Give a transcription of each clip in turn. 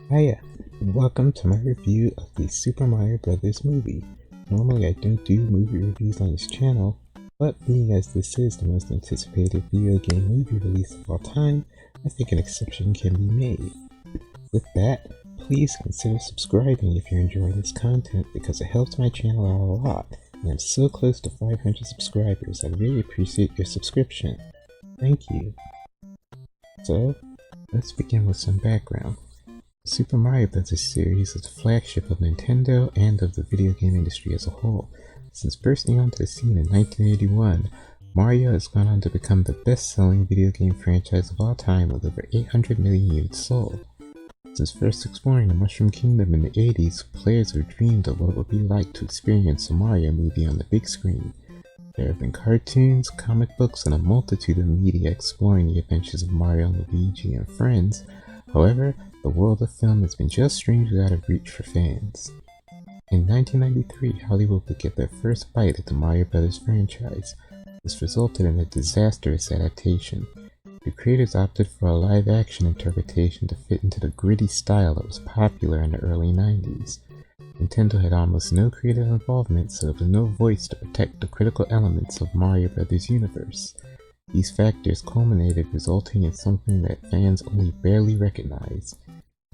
Hiya, and welcome to my review of the Super Mario Bros. Movie. Normally I don't do movie reviews on this channel, but being as this is the most anticipated video game movie release of all time, I think an exception can be made. With that, please consider subscribing if you're enjoying this content because it helps my channel out a lot, and I'm so close to 500 subscribers. I really appreciate your subscription. Thank you. So, let's begin with some background. The Super Mario Bros. Series is the flagship of Nintendo and of the video game industry as a whole. Since bursting onto the scene in 1981, Mario has gone on to become the best-selling video game franchise of all time with over 800 million units sold. Since first exploring the Mushroom Kingdom in the 80s, players have dreamed of what it would be like to experience a Mario movie on the big screen. There have been cartoons, comic books, and a multitude of media exploring the adventures of Mario and Luigi and friends. However, the world of film has been just strangely out of reach for fans. In 1993, Hollywood would get their first bite at the Mario Bros. Franchise. This resulted in a disastrous adaptation. The creators opted for a live-action interpretation to fit into the gritty style that was popular in the early 90s. Nintendo had almost no creative involvement, so there was no voice to protect the critical elements of Mario Bros. Universe. These factors culminated, resulting in something that fans only barely recognized.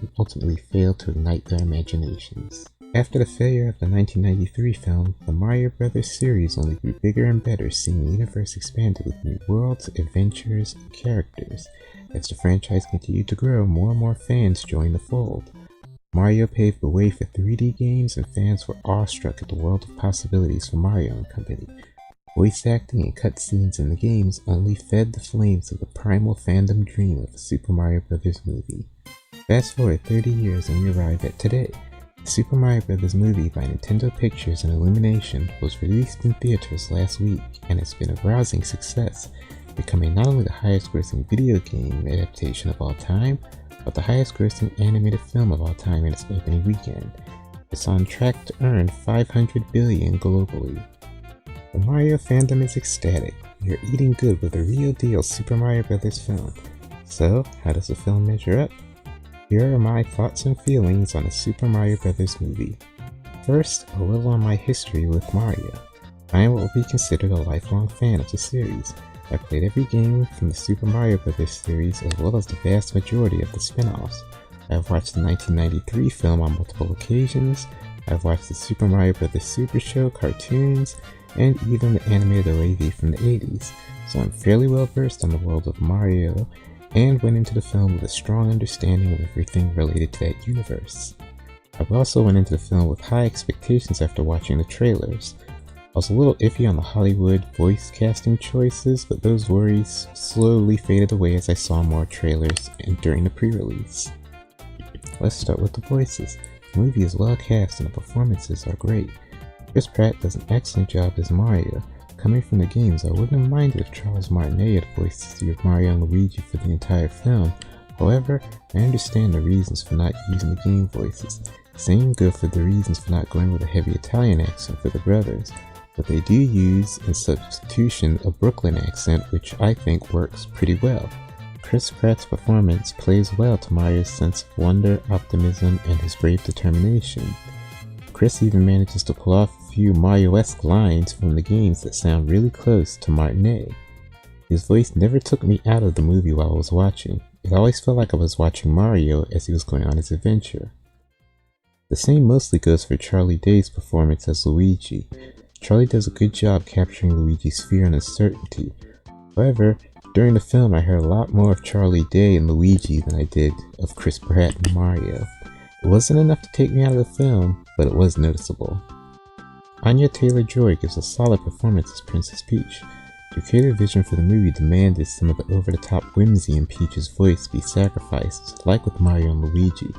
It ultimately failed to ignite their imaginations. After the failure of the 1993 film, the Mario Bros. Series only grew bigger and better, seeing the universe expanded with new worlds, adventures, and characters. As the franchise continued to grow, more and more fans joined the fold. Mario paved the way for 3D games, and fans were awestruck at the world of possibilities for Mario and Company. Voice acting and cutscenes in the games only fed the flames of the primal fandom dream of a Super Mario Bros. Movie. Fast forward 30 years and we arrive at today. The Super Mario Bros. Movie by Nintendo Pictures and Illumination was released in theaters last week and has been a rousing success, becoming not only the highest grossing video game adaptation of all time, but the highest grossing animated film of all time in its opening weekend. It's on track to earn $500 billion globally. The Mario fandom is ecstatic. You're eating good with a real deal Super Mario Bros. Film. So, how does the film measure up? Here are my thoughts and feelings on the Super Mario Bros. Movie. First, a little on my history with Mario. I am what will be considered a lifelong fan of the series. I played every game from the Super Mario Bros. Series as well as the vast majority of the spin-offs. I have watched the 1993 film on multiple occasions, I have watched the Super Mario Bros. Super Show cartoons, and even the animated OAV from the 80s, so I'm fairly well versed on the world of Mario and went into the film with a strong understanding of everything related to that universe. I also went into the film with high expectations after watching the trailers. I was a little iffy on the Hollywood voice casting choices, but those worries slowly faded away as I saw more trailers and during the pre-release. Let's start with the voices. The movie is well cast and the performances are great. Chris Pratt does an excellent job as Mario. Coming from the games, I wouldn't have minded if Charles Martinet had voiced Mario and Luigi for the entire film. However, I understand the reasons for not using the game voices. Same goes for the reasons for not going with a heavy Italian accent for the brothers, but they do use in substitution a Brooklyn accent, which I think works pretty well. Chris Pratt's performance plays well to Mario's sense of wonder, optimism, and his brave determination. Chris even manages to pull off a few Mario-esque lines from the games that sound really close to Martinet. His voice never took me out of the movie while I was watching. It always felt like I was watching Mario as he was going on his adventure. The same mostly goes for Charlie Day's performance as Luigi. Charlie does a good job capturing Luigi's fear and uncertainty. However, during the film I heard a lot more of Charlie Day and Luigi than I did of Chris Pratt and Mario. It wasn't enough to take me out of the film, but it was noticeable. Anya Taylor-Joy gives a solid performance as Princess Peach. The creative vision for the movie demanded some of the over-the-top whimsy in Peach's voice be sacrificed, like with Mario and Luigi.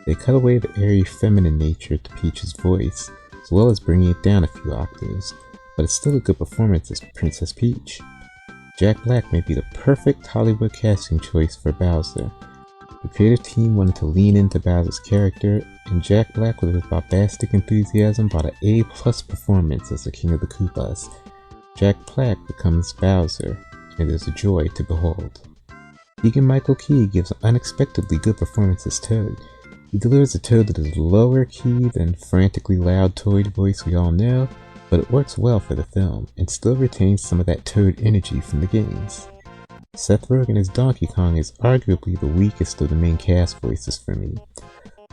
They cut away the airy feminine nature to Peach's voice, as well as bringing it down a few octaves, but it's still a good performance as Princess Peach. Jack Black may be the perfect Hollywood casting choice for Bowser. The creative team wanted to lean into Bowser's character, and Jack Black with his bombastic enthusiasm brought an A+ performance as the King of the Koopas. Jack Black becomes Bowser, and it is a joy to behold. Keegan-Michael Key gives an unexpectedly good performance as Toad. He delivers a Toad that is lower key than frantically loud Toad voice we all know, but it works well for the film, and still retains some of that Toad energy from the games. Seth Rogen as Donkey Kong is arguably the weakest of the main cast voices for me.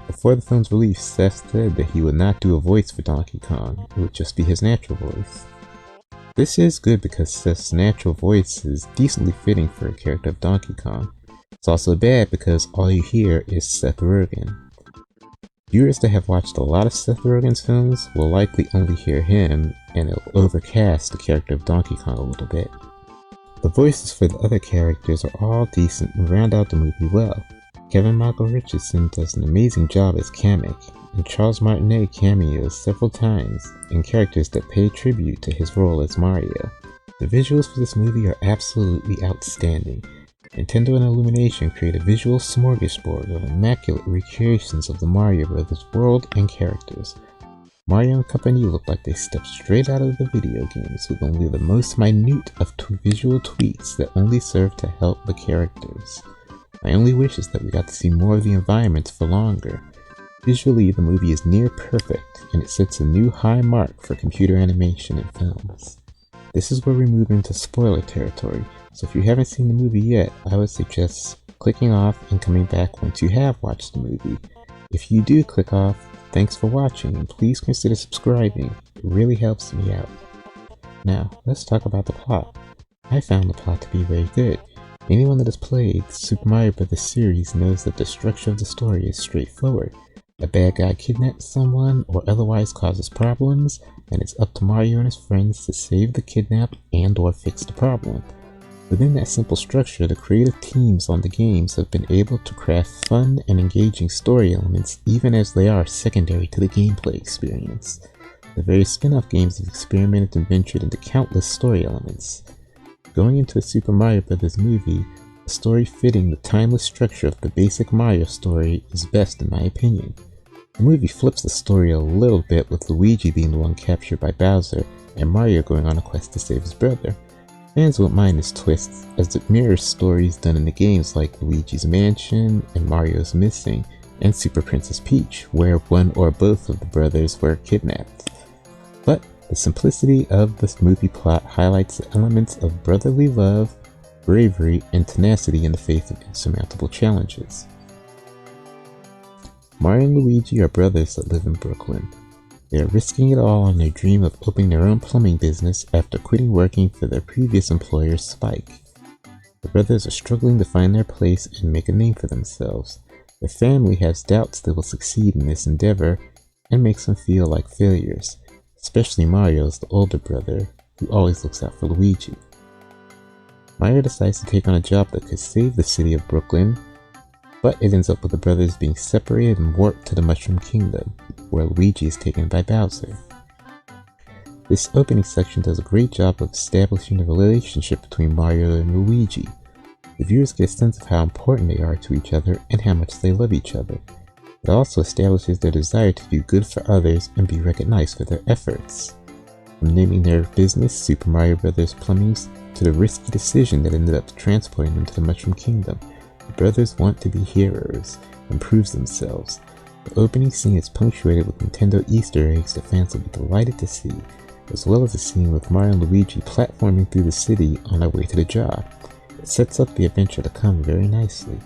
Before the film's release, Seth said that he would not do a voice for Donkey Kong, it would just be his natural voice. This is good because Seth's natural voice is decently fitting for a character of Donkey Kong. It's also bad because all you hear is Seth Rogen. Viewers that have watched a lot of Seth Rogen's films will likely only hear him, and it'll overcast the character of Donkey Kong a little bit. The voices for the other characters are all decent and round out the movie well. Kevin Michael Richardson does an amazing job as Kamek, and Charles Martinet cameos several times in characters that pay tribute to his role as Mario. The visuals for this movie are absolutely outstanding. Nintendo and Illumination create a visual smorgasbord of immaculate recreations of the Mario Bros. World and characters. Mario and company look like they stepped straight out of the video games with only the most minute of visual tweaks that only serve to help the characters. My only wish is that we got to see more of the environments for longer. Visually, the movie is near perfect, and it sets a new high mark for computer animation in films. This is where we move into spoiler territory, so if you haven't seen the movie yet, I would suggest clicking off and coming back once you have watched the movie. If you do click off, thanks for watching, and please consider subscribing, it really helps me out. Now, let's talk about the plot. I found the plot to be very good. Anyone that has played the Super Mario Bros. Series knows that the structure of the story is straightforward. A bad guy kidnaps someone or otherwise causes problems, and it's up to Mario and his friends to save the kidnapped and or fix the problem. Within that simple structure, the creative teams on the games have been able to craft fun and engaging story elements even as they are secondary to the gameplay experience. The various spin-off games have experimented and ventured into countless story elements. Going into a Super Mario Bros. Movie, a story fitting the timeless structure of the basic Mario story is best in my opinion. The movie flips the story a little bit with Luigi being the one captured by Bowser and Mario going on a quest to save his brother. Fans won't mind this twist as it mirrors stories done in the games like Luigi's Mansion and Mario's Missing and Super Princess Peach, where one or both of the brothers were kidnapped. But the simplicity of this movie plot highlights the elements of brotherly love, bravery, and tenacity in the face of insurmountable challenges. Mario and Luigi are brothers that live in Brooklyn. They are risking it all on their dream of opening their own plumbing business after quitting working for their previous employer, Spike. The brothers are struggling to find their place and make a name for themselves. Their family has doubts they will succeed in this endeavor and makes them feel like failures. Especially Mario's the older brother, who always looks out for Luigi. Mario decides to take on a job that could save the city of Brooklyn, but it ends up with the brothers being separated and warped to the Mushroom Kingdom, where Luigi is taken by Bowser. This opening section does a great job of establishing the relationship between Mario and Luigi. The viewers get a sense of how important they are to each other and how much they love each other. It also establishes their desire to do good for others and be recognized for their efforts. From naming their business Super Mario Bros. Plumbings to the risky decision that ended up transporting them to the Mushroom Kingdom, the brothers want to be heroes and prove themselves. The opening scene is punctuated with Nintendo Easter eggs that fans will be delighted to see, as well as a scene with Mario and Luigi platforming through the city on their way to the job. It sets up the adventure to come very nicely.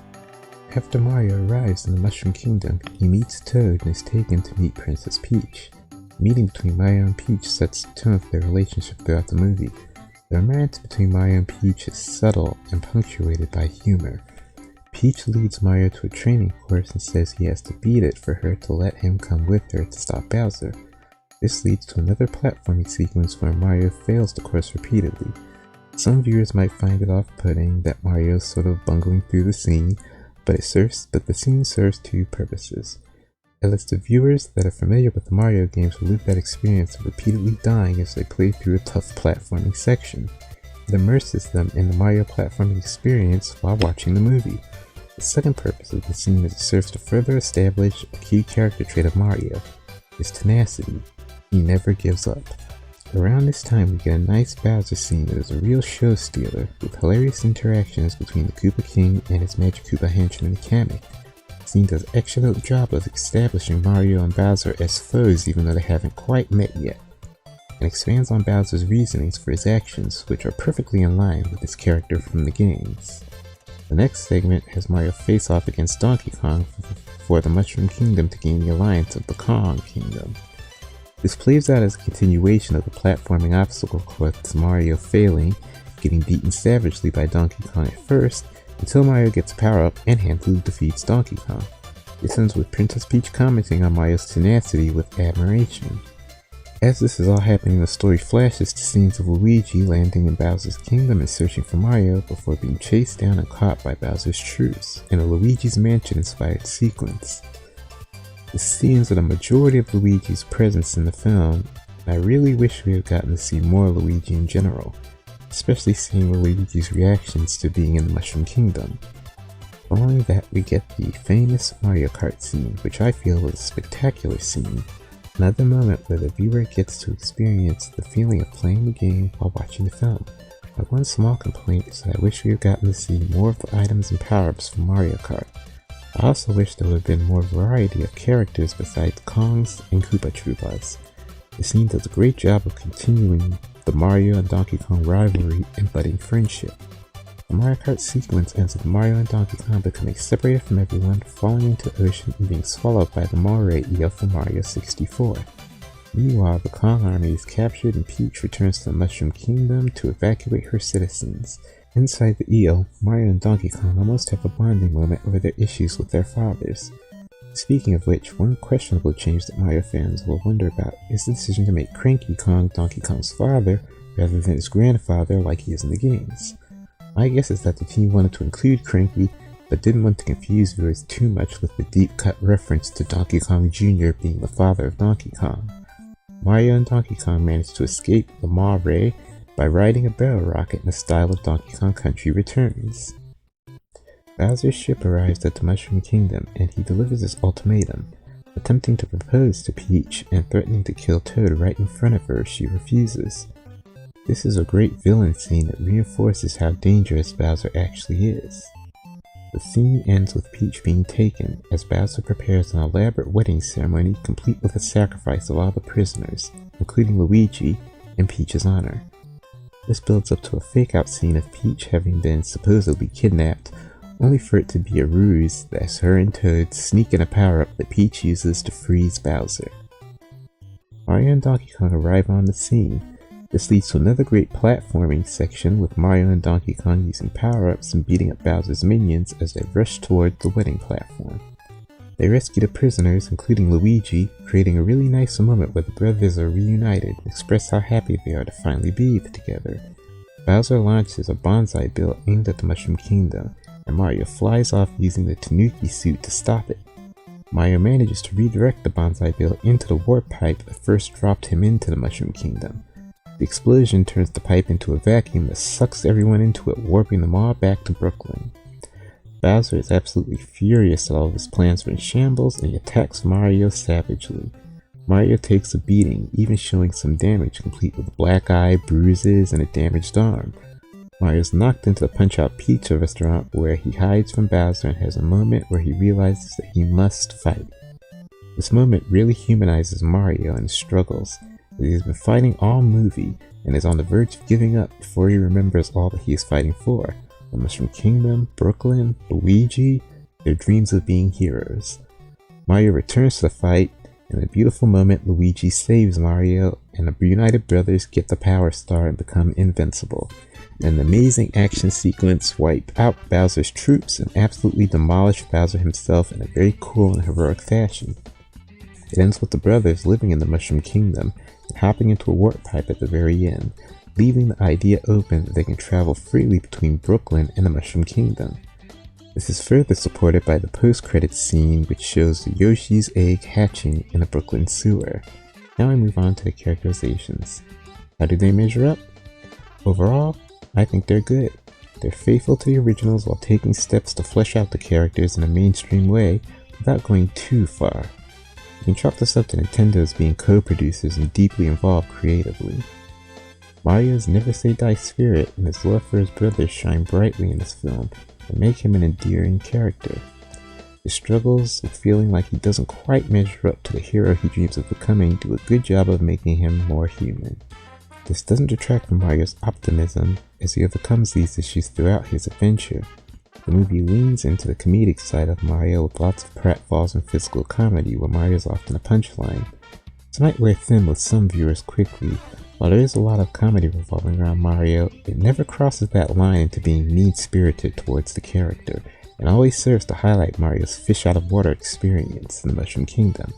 After Mario arrives in the Mushroom Kingdom, he meets Toad and is taken to meet Princess Peach. The meeting between Mario and Peach sets the tone for their relationship throughout the movie. The romance between Mario and Peach is subtle and punctuated by humor. Peach leads Mario to a training course and says he has to beat it for her to let him come with her to stop Bowser. This leads to another platforming sequence where Mario fails the course repeatedly. Some viewers might find it off-putting that Mario is sort of bungling through the scene, but the scene serves two purposes. It lets the viewers that are familiar with the Mario games relive that experience of repeatedly dying as they play through a tough platforming section. It immerses them in the Mario platforming experience while watching the movie. The second purpose of the scene is it serves to further establish a key character trait of Mario, his tenacity. He never gives up. Around this time we get a nice Bowser scene that is a real show stealer, with hilarious interactions between the Koopa King and his Magic Koopa henchman Kamek. scene does an excellent job of establishing Mario and Bowser as foes even though they haven't quite met yet, and expands on Bowser's reasonings for his actions, which are perfectly in line with his character from the games. The next segment has Mario face off against Donkey Kong for the Mushroom Kingdom to gain the alliance of the Kong Kingdom. This plays out as a continuation of the platforming obstacle course, Mario failing, getting beaten savagely by Donkey Kong at first, until Mario gets a power-up and handily defeats Donkey Kong. This ends with Princess Peach commenting on Mario's tenacity with admiration. As this is all happening, the story flashes to scenes of Luigi landing in Bowser's kingdom and searching for Mario before being chased down and caught by Bowser's troops, in a Luigi's Mansion-inspired sequence. This seems the majority of Luigi's presence in the film, and I really wish we had gotten to see more Luigi in general, especially seeing Luigi's reactions to being in the Mushroom Kingdom. Following that, we get the famous Mario Kart scene, which I feel was a spectacular scene. Another moment where the viewer gets to experience the feeling of playing the game while watching the film. My one small complaint is that I wish we had gotten to see more of the items and power-ups from Mario Kart. I also wish there would have been more variety of characters besides Kongs and Koopa Troopas. The scene does a great job of continuing the Mario and Donkey Kong rivalry and budding friendship. The Mario Kart sequence ends with Mario and Donkey Kong becoming separated from everyone, falling into the ocean and being swallowed by the Moray eel from Mario 64. Meanwhile, the Kong army is captured and Peach returns to the Mushroom Kingdom to evacuate her citizens. Inside the eel, Mario and Donkey Kong almost have a bonding moment over their issues with their fathers. Speaking of which, one questionable change that Mario fans will wonder about is the decision to make Cranky Kong Donkey Kong's father rather than his grandfather like he is in the games. My guess is that the team wanted to include Cranky, but didn't want to confuse viewers too much with the deep-cut reference to Donkey Kong Jr. being the father of Donkey Kong. Mario and Donkey Kong managed to escape the Moray by riding a barrel rocket in the style of Donkey Kong Country Returns. Bowser's ship arrives at the Mushroom Kingdom and he delivers his ultimatum, attempting to propose to Peach and threatening to kill Toad right in front of her if she refuses. This is a great villain scene that reinforces how dangerous Bowser actually is. The scene ends with Peach being taken, as Bowser prepares an elaborate wedding ceremony complete with a sacrifice of all the prisoners, including Luigi, in Peach's honor. This builds up to a fake-out scene of Peach having been supposedly kidnapped, only for it to be a ruse as her and Toad sneak in a power-up that Peach uses to freeze Bowser. Mario and Donkey Kong arrive on the scene. This leads to another great platforming section with Mario and Donkey Kong using power-ups and beating up Bowser's minions as they rush toward the wedding platform. They rescue the prisoners, including Luigi, creating a really nice moment where the brothers are reunited and express how happy they are to finally be together. Bowser launches a bonsai bill aimed at the Mushroom Kingdom, and Mario flies off using the Tanuki suit to stop it. Mario manages to redirect the bonsai bill into the warp pipe that first dropped him into the Mushroom Kingdom. The explosion turns the pipe into a vacuum that sucks everyone into it, warping them all back to Brooklyn. Bowser is absolutely furious that all of his plans are in shambles and he attacks Mario savagely. Mario takes a beating, even showing some damage complete with a black eye, bruises, and a damaged arm. Mario is knocked into the Punch-Out Pizza restaurant where he hides from Bowser and has a moment where he realizes that he must fight. This moment really humanizes Mario and his struggles. He has been fighting all movie and is on the verge of giving up before he remembers all that he is fighting for: the Mushroom Kingdom, Brooklyn, Luigi, their dreams of being heroes. Mario returns to the fight, and in a beautiful moment Luigi saves Mario and the reunited brothers get the Power Star and become invincible. An amazing action sequence wipe out Bowser's troops and absolutely demolish Bowser himself in a very cool and heroic fashion. It ends with the brothers living in the Mushroom Kingdom and hopping into a warp pipe at the very end, leaving the idea open that they can travel freely between Brooklyn and the Mushroom Kingdom. This is further supported by the post-credits scene which shows the Yoshi's egg hatching in a Brooklyn sewer. Now I move on to the characterizations. How do they measure up? Overall, I think they're good. They're faithful to the originals while taking steps to flesh out the characters in a mainstream way without going too far. You can chalk this up to Nintendo as being co-producers and deeply involved creatively. Mario's never say die spirit and his love for his brothers shine brightly in this film and make him an endearing character. His struggles with feeling like he doesn't quite measure up to the hero he dreams of becoming do a good job of making him more human. This doesn't detract from Mario's optimism as he overcomes these issues throughout his adventure. The movie leans into the comedic side of Mario with lots of pratfalls and physical comedy where Mario is often a punchline. This might wear thin with some viewers quickly. While there is a lot of comedy revolving around Mario, it never crosses that line into being mean-spirited towards the character, and always serves to highlight Mario's fish-out-of-water experience in the Mushroom Kingdom.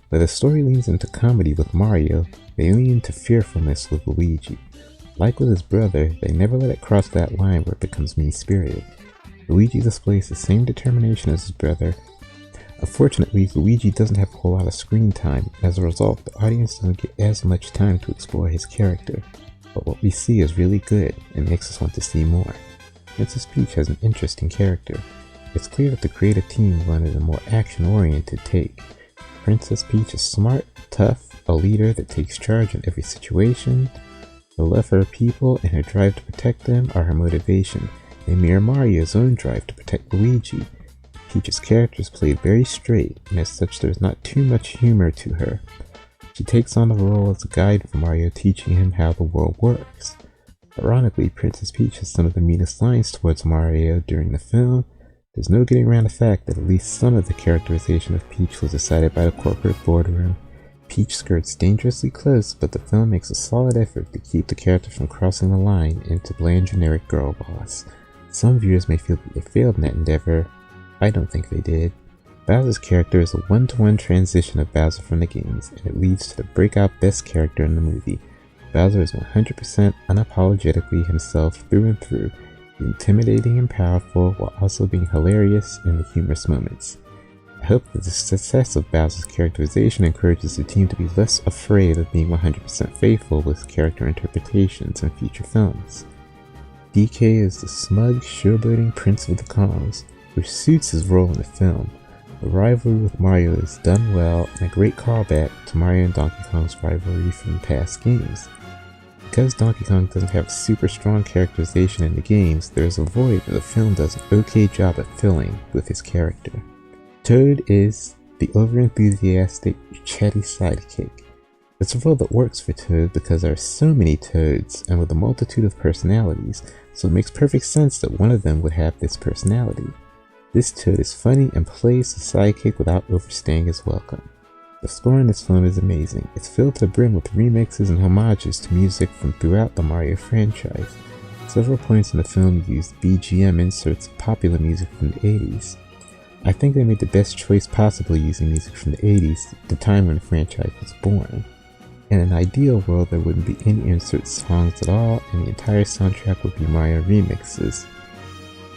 Where the story leans into comedy with Mario, they lean into fearfulness with Luigi. Like with his brother, they never let it cross that line where it becomes mean-spirited. Luigi displays the same determination as his brother. Unfortunately, Luigi doesn't have a whole lot of screen time. As a result, the audience doesn't get as much time to explore his character. But what we see is really good and makes us want to see more. Princess Peach has an interesting character. It's clear that the creative team wanted a more action-oriented take. Princess Peach is smart, tough, a leader that takes charge in every situation. Her love for her people and her drive to protect them are her motivation. They mirror Mario's own drive to protect Luigi. Peach's character is played very straight, and as such there is not too much humor to her. She takes on the role as a guide for Mario, teaching him how the world works. Ironically, Princess Peach has some of the meanest lines towards Mario during the film. There's no getting around the fact that at least some of the characterization of Peach was decided by the corporate boardroom. Peach skirts dangerously close, but the film makes a solid effort to keep the character from crossing the line into bland generic girl boss. Some viewers may feel that they failed in that endeavor. I don't think they did. Bowser's character is a one-to-one transition of Bowser from the games, and it leads to the breakout best character in the movie. Bowser is 100% unapologetically himself through and through, intimidating and powerful while also being hilarious in the humorous moments. I hope that the success of Bowser's characterization encourages the team to be less afraid of being 100% faithful with character interpretations in future films. DK is the smug, showboating Prince of the Kongs, which suits his role in the film. The rivalry with Mario is done well, and a great callback to Mario and Donkey Kong's rivalry from past games. Because Donkey Kong doesn't have super strong characterization in the games, there is a void that the film does an okay job at filling with his character. Toad is the overenthusiastic, chatty sidekick. It's a role that works for Toad because there are so many Toads and with a multitude of personalities, so it makes perfect sense that one of them would have this personality. This Toad is funny and plays the sidekick without overstaying his welcome. The score in this film is amazing. It's filled to the brim with remixes and homages to music from throughout the Mario franchise. Several points in the film use BGM inserts of popular music from the 80s. I think they made the best choice possible using music from the 80s, the time when the franchise was born. In an ideal world, there wouldn't be any insert songs at all, and the entire soundtrack would be Mario remixes.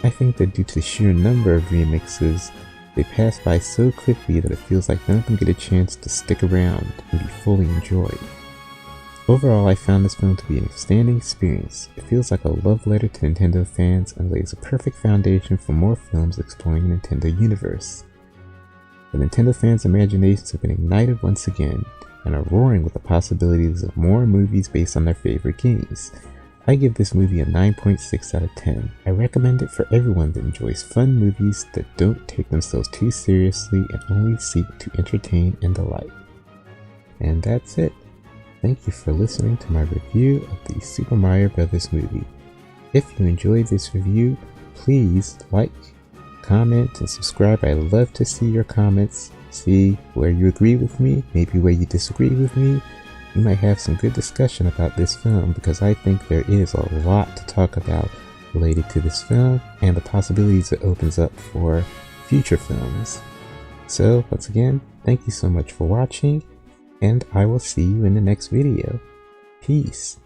I think that due to the sheer number of remixes, they pass by so quickly that it feels like none of them get a chance to stick around and be fully enjoyed. Overall, I found this film to be an outstanding experience. It feels like a love letter to Nintendo fans and lays a perfect foundation for more films exploring the Nintendo universe. The Nintendo fans' imaginations have been ignited once again, and are roaring with the possibilities of more movies based on their favorite games. I give this movie a 9.6 out of 10. I recommend it for everyone that enjoys fun movies that don't take themselves too seriously and only seek to entertain and delight. And that's it. Thank you for listening to my review of the Super Mario Bros. Movie. If you enjoyed this review, please like, comment, and subscribe. I'd love to see your comments, see where you agree with me, maybe where you disagree with me. We might have some good discussion about this film because I think there is a lot to talk about related to this film and the possibilities it opens up for future films. So once again, thank you so much for watching, and I will see you in the next video. Peace.